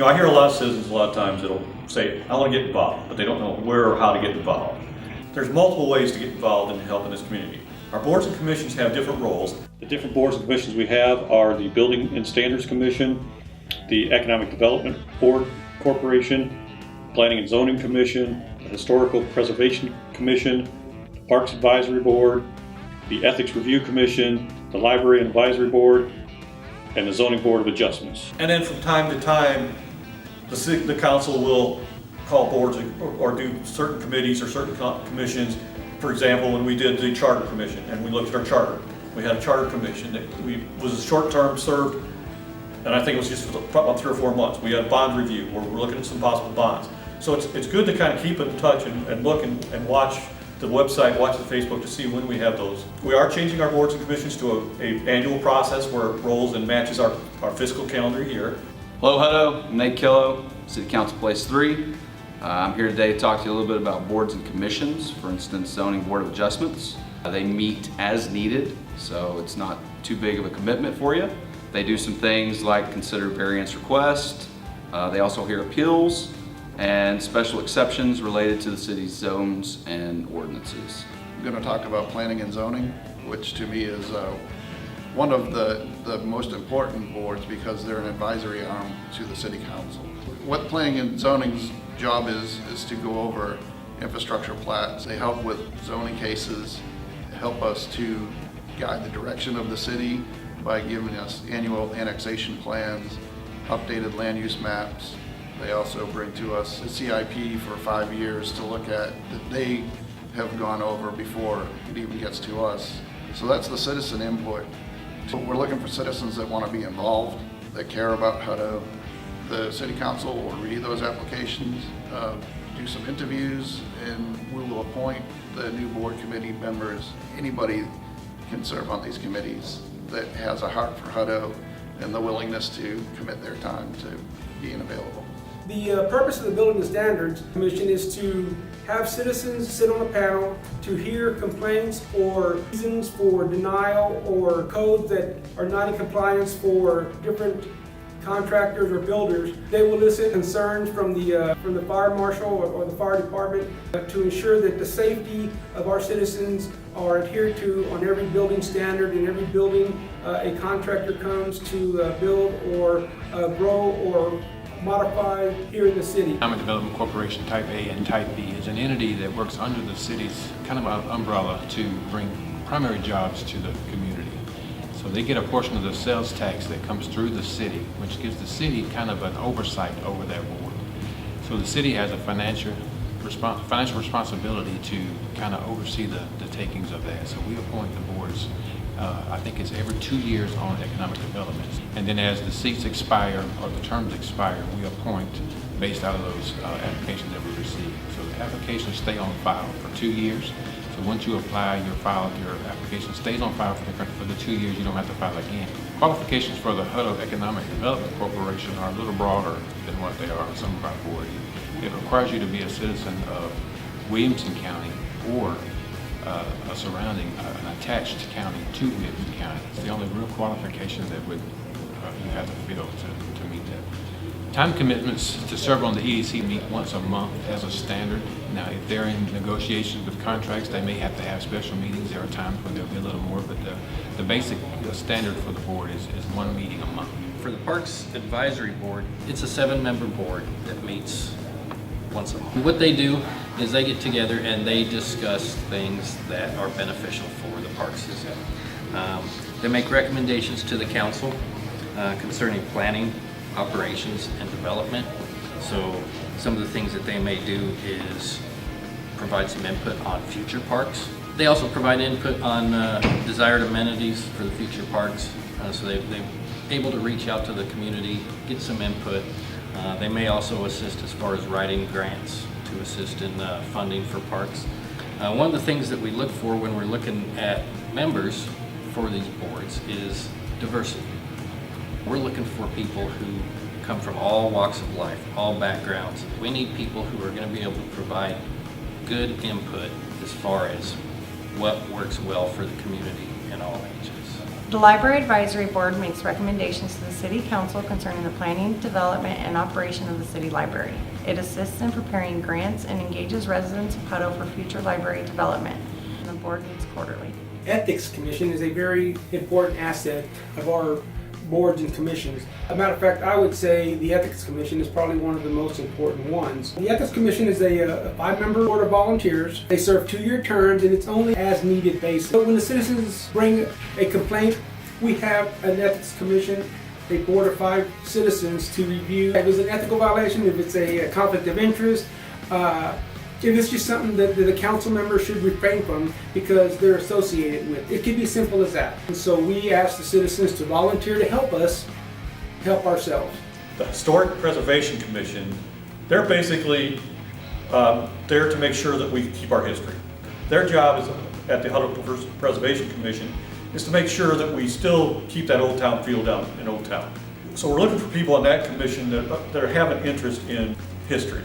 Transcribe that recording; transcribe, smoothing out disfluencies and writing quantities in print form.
I hear a lot of citizens a lot of times that'll say, I want to get involved, but they don't know where or how to get involved. There's multiple ways to get involved in helping this community. Our boards and commissions have different roles. The different boards and commissions we have are the Building and Standards Commission, the Economic Development Board Corporation, Planning and Zoning Commission, the Historical Preservation Commission, the Parks Advisory Board, the Ethics Review Commission, the Library and Advisory Board, and the Zoning Board of Adjustments. And then from time to time, the council will call boards or do certain committees or certain commissions. For example, when we did the Charter Commission and we looked at our charter, we had a Charter Commission that was a short-term served, and I think it was just about 3 or 4 months. We had a bond review where we're looking at some possible bonds. So it's good to kind of keep in touch and look and watch the website, watch the Facebook to see when we have those. We are changing our boards and commissions to a annual process where it rolls and matches our fiscal calendar year. Hello Hutto, I'm Nate Killo, City Council Place 3. I'm here today to talk to you a little bit about boards and commissions, for instance, Zoning Board of Adjustments. They meet as needed, so it's not too big of a commitment for you. They do some things like consider variance requests. They also hear appeals and special exceptions related to the city's zones and ordinances. I'm going to talk about planning and zoning, which to me is one of the most important boards because they're an advisory arm to the city council. What planning and zoning's job is to go over infrastructure plats. They help with zoning cases, help us to guide the direction of the city by giving us annual annexation plans, updated land use maps. They also bring to us a CIP for 5 years to look at that they have gone over before it even gets to us. So that's the citizen input. So we're looking for citizens that want to be involved, that care about Hutto. The city council will read those applications, do some interviews, and we will appoint the new board committee members. Anybody can serve on these committees that has a heart for Hutto and the willingness to commit their time to being available. The purpose of the Building and Standards Commission is to have citizens sit on a panel to hear complaints or reasons for denial or codes that are not in compliance for different contractors or builders. They will listen to concerns from the fire marshal or the fire department to ensure that the safety of our citizens are adhered to on every building standard in every building a contractor comes to build or grow or modify here in the city. Economic Development Corporation Type A and Type B is an entity that works under the city's kind of umbrella to bring primary jobs to the community. So they get a portion of the sales tax that comes through the city, which gives the city kind of an oversight over that board. So the city has a financial responsibility to kind of oversee the takings of that. So we appoint the boards, I think it's every 2 years on economic development. And then as the seats expire or the terms expire, we appoint based out of those applications that we receive. So the applications stay on file for 2 years. So once you apply, your application stays on file for the 2 years. You don't have to file again. Qualifications for the Hutto Economic Development Corporation are a little broader than what they are on some of our boards. It requires you to be a citizen of Williamson County or a surrounding, an attached county to Williamson County. It's the only real qualification that you have to fill to meet that. Time commitments to serve on the EDC meet once a month as a standard. Now, if they're in negotiations with contracts, they may have to have special meetings. There are times when there'll be a little more, but the basic standard for the board is 1 meeting a month. For the Parks Advisory Board, it's a 7-member board that meets once a month. What they do is they get together and they discuss things that are beneficial for the park system. They make recommendations to the council concerning planning, operations, and development. So some of the things that they may do is provide some input on future parks. They also provide input on desired amenities for the future parks. So they're able to reach out to the community, get some input. They may also assist as far as writing grants to assist in funding for parks. One of the things that we look for when we're looking at members for these boards is diversity. We're looking for people who come from all walks of life, all backgrounds. We need people who are going to be able to provide good input as far as what works well for the community in all ages. The Library Advisory Board makes recommendations to the City Council concerning the planning, development, and operation of the city library. It assists in preparing grants and engages residents of Hutto for future library development. And the board meets quarterly. Ethics Commission is a very important asset of our boards and commissions. As a matter of fact, I would say the Ethics Commission is probably one of the most important ones. The Ethics Commission is a 5-member board of volunteers. They serve 2-year terms, and it's only as needed basis. So when the citizens bring a complaint, we have an Ethics Commission, a board of 5 citizens to review if it's an ethical violation, if it's a conflict of interest, if it's just something that the council members should refrain from because they're associated with. It can be simple as that. And so we ask the citizens to volunteer to help us help ourselves. The Historic Preservation Commission, they're basically there to make sure that we keep our history. Their job is at the Hutto Preservation Commission is to make sure that we still keep that old town feel down in Old Town. So we're looking for people on that commission that have an interest in history.